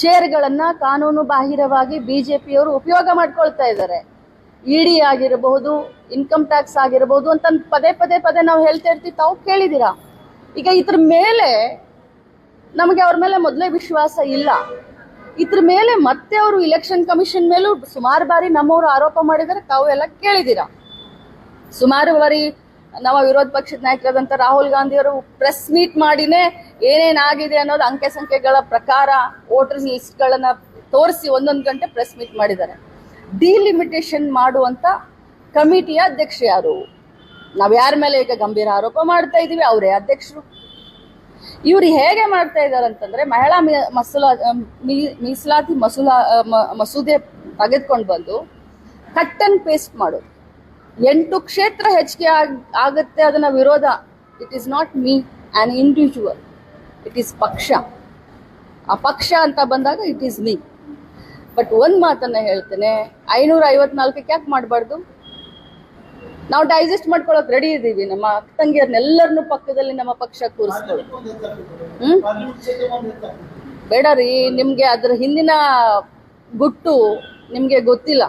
ಚೇರ್ಗಳನ್ನ ಕಾನೂನು ಬಾಹಿರವಾಗಿ ಬಿಜೆಪಿಯವರು ಉಪಯೋಗ ಮಾಡ್ಕೊಳ್ತಾ ಇದ್ದಾರೆ. ಇಡಿ ಆಗಿರಬಹುದು, ಇನ್ಕಮ್ ಟ್ಯಾಕ್ಸ್ ಆಗಿರಬಹುದು ಅಂತ ಪದೇ ಪದೇ ಪದೇ ನಾವು ಹೇಳ್ತಾ ಇರ್ತೀವಿ, ತಾವು ಕೇಳಿದ್ದೀರಾ. ಈಗ ಇದ್ರ ಮೇಲೆ ನಮಗೆ ಅವ್ರ ಮೇಲೆ ಮೊದಲೇ ವಿಶ್ವಾಸ ಇಲ್ಲ. ಇದ್ರ ಮೇಲೆ ಮತ್ತೆ ಅವರು ಇಲೆಕ್ಷನ್ ಕಮಿಷನ್ ಮೇಲೂ ಸುಮಾರು ಬಾರಿ ನಮ್ಮವರು ಆರೋಪ ಮಾಡಿದರೆ ತಾವು ಎಲ್ಲ ಕೇಳಿದ್ದೀರಾ. ಸುಮಾರು ಬಾರಿ ನಮ್ಮ ವಿರೋಧ ಪಕ್ಷದ ನಾಯಕರಾದಂಥ ರಾಹುಲ್ ಗಾಂಧಿ ಅವರು ಪ್ರೆಸ್ ಮೀಟ್ ಮಾಡಿನೇ ಏನೇನಾಗಿದೆ ಅನ್ನೋದು ಅಂಕೆ ಸಂಖ್ಯೆಗಳ ಪ್ರಕಾರ ವೋಟರ್ಸ್ ಲಿಸ್ಟ್ಗಳನ್ನ ತೋರಿಸಿ 1 ಗಂಟೆ ಪ್ರೆಸ್ ಮೀಟ್ ಮಾಡಿದ್ದಾರೆ. ಡಿಲಿಮಿಟೇಷನ್ ಮಾಡುವಂತ ಕಮಿಟಿಯ ಅಧ್ಯಕ್ಷ ಯಾರು? ನಾವು ಯಾರ ಮೇಲೆ ಈಗ ಗಂಭೀರ ಆರೋಪ ಮಾಡ್ತಾ ಇದೀವಿ, ಅವರೇ ಅಧ್ಯಕ್ಷರು. ಇವ್ರು ಹೇಗೆ ಮಾಡ್ತಾ ಇದ್ದಾರೆ ಅಂತಂದ್ರೆ, ಮಹಿಳಾ ಮೀಸಲಾತಿ ಮಸೂದೆ ತೆಗೆದುಕೊಂಡು ಬಂದು ಕಟ್ ಅಂಡ್ ಪೇಸ್ಟ್ ಮಾಡೋದು. 8 ಕ್ಷೇತ್ರ ಹೆಚ್ಚಿಗೆ ಆಗುತ್ತೆ, ಅದನ್ನ ವಿರೋಧ. It is not me on individual, it is ಪಕ್ಷ. ಆ ಪಕ್ಷ ಅಂತ ಬಂದಾಗ ಇಟ್ ಈಸ್ ಮೀ. ಬಟ್ ಒಂದ್ ಮಾತನ್ನ ಹೇಳ್ತೇನೆ, 554ಕ್ಕೆ ಯಾಕೆ ಮಾಡಬಾರ್ದು? ನಾವು ಡೈಜೆಸ್ಟ್ ಮಾಡ್ಕೊಳಕ್ ರೆಡಿ ಇದ್ದೀವಿ. ನಮ್ಮ ಅಕ್ಕ ತಂಗಿಯರ್ನೆಲ್ಲರನ್ನು ಪಕ್ಕದಲ್ಲಿ ನಮ್ಮ ಪಕ್ಷ ಕೂರಿಸ್ಕೊಳ್ಳಿ. ಬೇಡ ರೀ, ನಿಮ್ಗೆ ಅದ್ರ ಹಿಂದಿನ ಗುಟ್ಟು ನಿಮ್ಗೆ ಗೊತ್ತಿಲ್ಲ.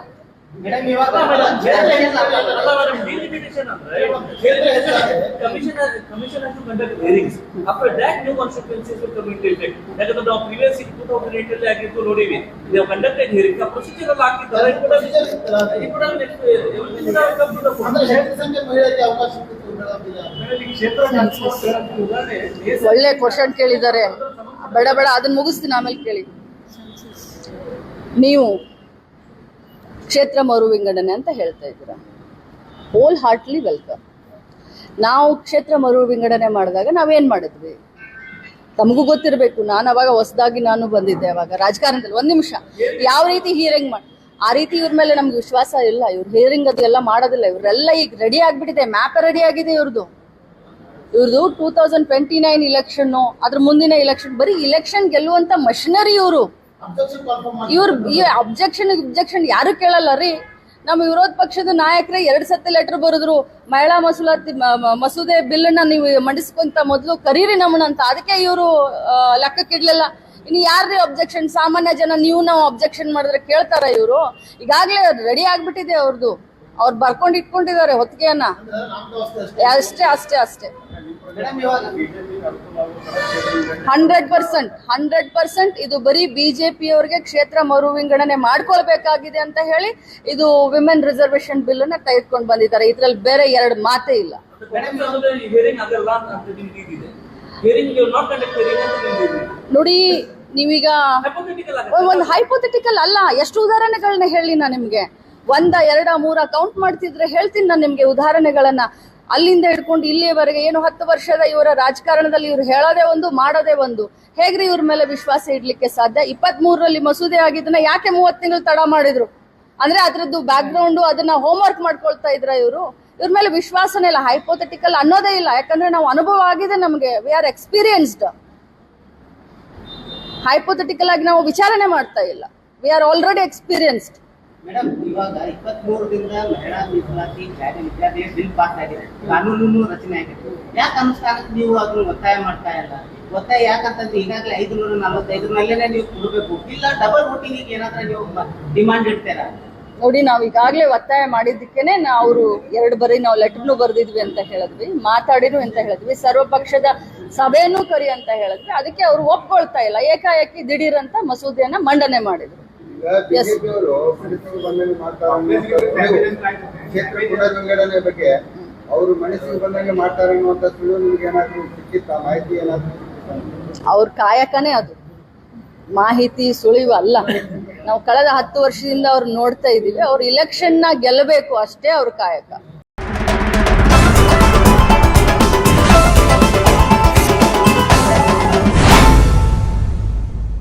ಒಳ್ಳೆ ಕ್ವಶನ್ ಕೇಳಿದ್ದಾರೆ. ಬೇಡ ಬೇಡ, ಅದನ್ನ ಮುಗಿಸ್ತೀನಿ, ಆಮೇಲೆ ಕೇಳಿ. ನೀವು ಕ್ಷೇತ್ರ ಮರು ವಿಂಗಡಣೆ ಅಂತ ಹೇಳ್ತಾ ಇದ್ದೀರಾ. Wholeheartedly welcome. ನಾವು ಕ್ಷೇತ್ರ ಮರು ವಿಂಗಡಣೆ ಮಾಡಿದಾಗ ನಾವೇನ್ ಮಾಡಿದ್ವಿ ತಮಗೂ ಗೊತ್ತಿರಬೇಕು. ನಾನು ಅವಾಗ ಹೊಸದಾಗಿ ನಾನು ಬಂದಿದ್ದೆ ಅವಾಗ ರಾಜಕಾರಣದಲ್ಲಿ. 1 ನಿಮಿಷ, ಯಾವ ರೀತಿ ಹಿಯರಿಂಗ್ ಆ ರೀತಿ ಇವ್ರ ಮೇಲೆ ನಮ್ಗೆ ವಿಶ್ವಾಸ ಇಲ್ಲ. ಇವ್ರು ಹಿಯರಿಂಗ್ ಅದೆಲ್ಲ ಮಾಡೋದಿಲ್ಲ. ಇವ್ರೆಲ್ಲ ಈಗ ರೆಡಿ ಆಗ್ಬಿಟ್ಟಿದೆ, ಮ್ಯಾಪ್ ರೆಡಿ ಆಗಿದೆ ಇವ್ರದ್ದು. 2029 ಇಲೆಕ್ಷನ್, ಅದ್ರ ಮುಂದಿನ ಇಲೆಕ್ಷನ್, ಬರೀ ಇಲೆಕ್ಷನ್ ಗೆಲ್ಲುವಂತ ಮಷಿನರಿ ಇವರು. ಈ ಅಬ್ಜೆಕ್ಷನ್ ಯಾರು ಕೇಳಲ್ಲ ರೀ. ನಮ್ಮ ವಿರೋಧ ಪಕ್ಷದ ನಾಯಕರೇ 2 ಸತಿ ಲೆಟರ್ ಬರೆದ್ರು, ಮಹಿಳಾ ಮಸೂದೆ ಬಿಲ್ ನ ನೀವು ಮಂಡಿಸ್ಕೊಂತ ಮೊದಲು ಕರೀರಿ ನಮ್ಮನ್ನ ಅಂತ. ಅದಕ್ಕೆ ಇವರು ಲೆಕ್ಕಕ್ಕಿಡ್ಲಿಲ್ಲ. ಇನ್ನು ಯಾರ್ರೀ ಅಬ್ಜೆಕ್ಷನ್? ಸಾಮಾನ್ಯ ಜನ ನಾವು ಅಬ್ಜೆಕ್ಷನ್ ಮಾಡಿದ್ರೆ ಕೇಳ್ತಾರ ಇವರು? ಈಗಾಗಲೇ ರೆಡಿ ಆಗ್ಬಿಟ್ಟಿದೆ ಅವ್ರದ್ದು. ಅವ್ರು ಬರ್ಕೊಂಡು ಇಟ್ಕೊಂಡಿದ್ದಾರೆ ಹೊತ್ತಿಗೆಯನ್ನ. ಅಷ್ಟೇ 100% ಇದು ಬರೀ ಬಿಜೆಪಿ ಅವರಿಗೆ ಕ್ಷೇತ್ರ ಮರು ವಿಂಗಡಣೆ ಮಾಡ್ಕೊಳ್ಬೇಕಾಗಿದೆ ಅಂತ ಹೇಳಿ ಇದು ವಿಮೆನ್ ರಿಸರ್ವೇಶನ್ ಬಿಲ್ ನ ತೆಗೆದುಕೊಂಡು ಬಂದಿದ್ದಾರೆ. ಇದ್ರಲ್ಲಿ ಬೇರೆ 2 ಮಾತೇ ಇಲ್ಲ. ನೋಡಿ, ನೀವೀಗ ಒಂದು ಹೈಪೋಥೆಟಿಕಲ್ ಅಲ್ಲ, ಎಷ್ಟು ಉದಾಹರಣೆಗಳನ್ನ ಹೇಳಿ ನಾನು ನಿಮ್ಗೆ. 1, 2, 3 ಕೌಂಟ್ ಮಾಡ್ತಿದ್ರೆ ಹೇಳ್ತೀನಿ ನಾನು ನಿಮ್ಗೆ ಉದಾಹರಣೆಗಳನ್ನ. ಅಲ್ಲಿಂದ ಹಿಡ್ಕೊಂಡು ಇಲ್ಲಿಯವರೆಗೆ ಏನು 10 ವರ್ಷದ ಇವರ ರಾಜಕಾರಣದಲ್ಲಿ ಇವ್ರು ಹೇಳೋದೇ ಒಂದು, ಮಾಡೋದೇ ಒಂದು. ಹೇಗ್ರಿ ಇವ್ರ ಮೇಲೆ ವಿಶ್ವಾಸ ಇಡ್ಲಿಕ್ಕೆ ಸಾಧ್ಯ? 23ರಲ್ಲಿ ಮಸೂದೆ ಆಗಿದ್ದನ್ನ ಯಾಕೆ 30 ತಿಂಗಳು ತಡ ಮಾಡಿದ್ರು ಅಂದ್ರೆ ಅದ್ರದ್ದು ಬ್ಯಾಕ್ ಗ್ರೌಂಡ್ ಅದನ್ನ ಹೋಮ್ ವರ್ಕ್ ಮಾಡ್ಕೊಳ್ತಾ ಇದ್ರ ಇವ್ರ ಮೇಲೆ ವಿಶ್ವಾಸನೇ ಇಲ್ಲ. ಹೈಪೋಥೆಟಿಕಲ್ ಅನ್ನೋದೇ ಇಲ್ಲ. ಯಾಕಂದ್ರೆ ನಾವು ಅನುಭವ ಆಗಿದೆ ನಮ್ಗೆ. We are experienced. ಹೈಪೋಥೆಟಿಕಲ್ ಆಗಿ ನಾವು ವಿಚಾರಣೆ ಮಾಡ್ತಾ ಇಲ್ಲ. We are already experienced. Madam, ಇವಾಗ 23ರಿಂದ ಮಹಿಳಾ ಮೀಸಲಾತಿ ಜಾರಿ ಬಿಲ್ ಪಾಸ್ ಆಗಿದೆ, ಕಾನೂನು ರಚನೆ ಆಗಿದೆ. ಯಾಕೆ ಅನುಷ್ಠಾನಕ್ಕೆ ನೀವು ಅದನ್ನು ಒತ್ತಾಯ ಮಾಡ್ತಾ ಇಲ್ಲ? ಒತ್ತಾಯ ಯಾಕಂತಂದ್ರೆ ಈಗಾಗಲೇ 545 ನೀವು ಕೊಡಬೇಕು, ಇಲ್ಲ ಡಬಲ್ ವೋಟಿಂಗ್ ಏನಾದ್ರೂ ನೀವು ಡಿಮಾಂಡ್ ಇಡ್ತೀರಾ? ನೋಡಿ, ನಾವು ಈಗಾಗಲೇ ಒತ್ತಾಯ ಮಾಡಿದ್ದಕ್ಕೇನೆ ಅವರು 2 ಬಾರಿ ನಾವು ಲೆಟರ್ನು ಬರ್ದಿದ್ವಿ ಅಂತ ಹೇಳಿದ್ವಿ, ಮಾತಾಡಿದ್ವಿ ಅಂತ ಹೇಳಿದ್ವಿ, ಸರ್ವಪಕ್ಷದ ಸಭೆಯನ್ನು ಕರಿ ಅಂತ ಹೇಳಿದ್ವಿ. ಅದಕ್ಕೆ ಅವರು ಒಪ್ಕೊಳ್ತಾ ಇಲ್ಲ. ಏಕಾಏಕಿ ದಿಢೀರ್ ಅಂತ ಮಸೂದೆಯನ್ನ ಮಂಡನೆ ಮಾಡಿದ್ರು. ಕ್ಷೇತ್ರ ಪುನರ್ವಿಂಗಡಣೆ ಬಗ್ಗೆ ಅವರು ಮನಸ್ಸಿಗೆ ಬಂದಂಗೆ ಮಾಡ್ತಾರೆ ಅನ್ನುವಂತ ಸುಳ್ಳು ನಿಮ್ಗೆ ಏನಾದ್ರು ಸಿಕ್ಕಿತ್ತ? ಮಾಹಿತಿ ಏನಾದ್ರು? ಅವ್ರ ಕಾಯಕನೇ ಅದು, ಮಾಹಿತಿ ಸುಳಿವು ಅಲ್ಲ. ನಾವು ಕಳೆದ 10 ವರ್ಷದಿಂದ ಅವ್ರು ನೋಡ್ತಾ ಇದೀವಿ. ಅವ್ರು ಇಲೆಕ್ಷನ್ ನ ಗೆಲ್ಲಬೇಕು ಅಷ್ಟೇ ಅವ್ರ ಕಾಯಕ.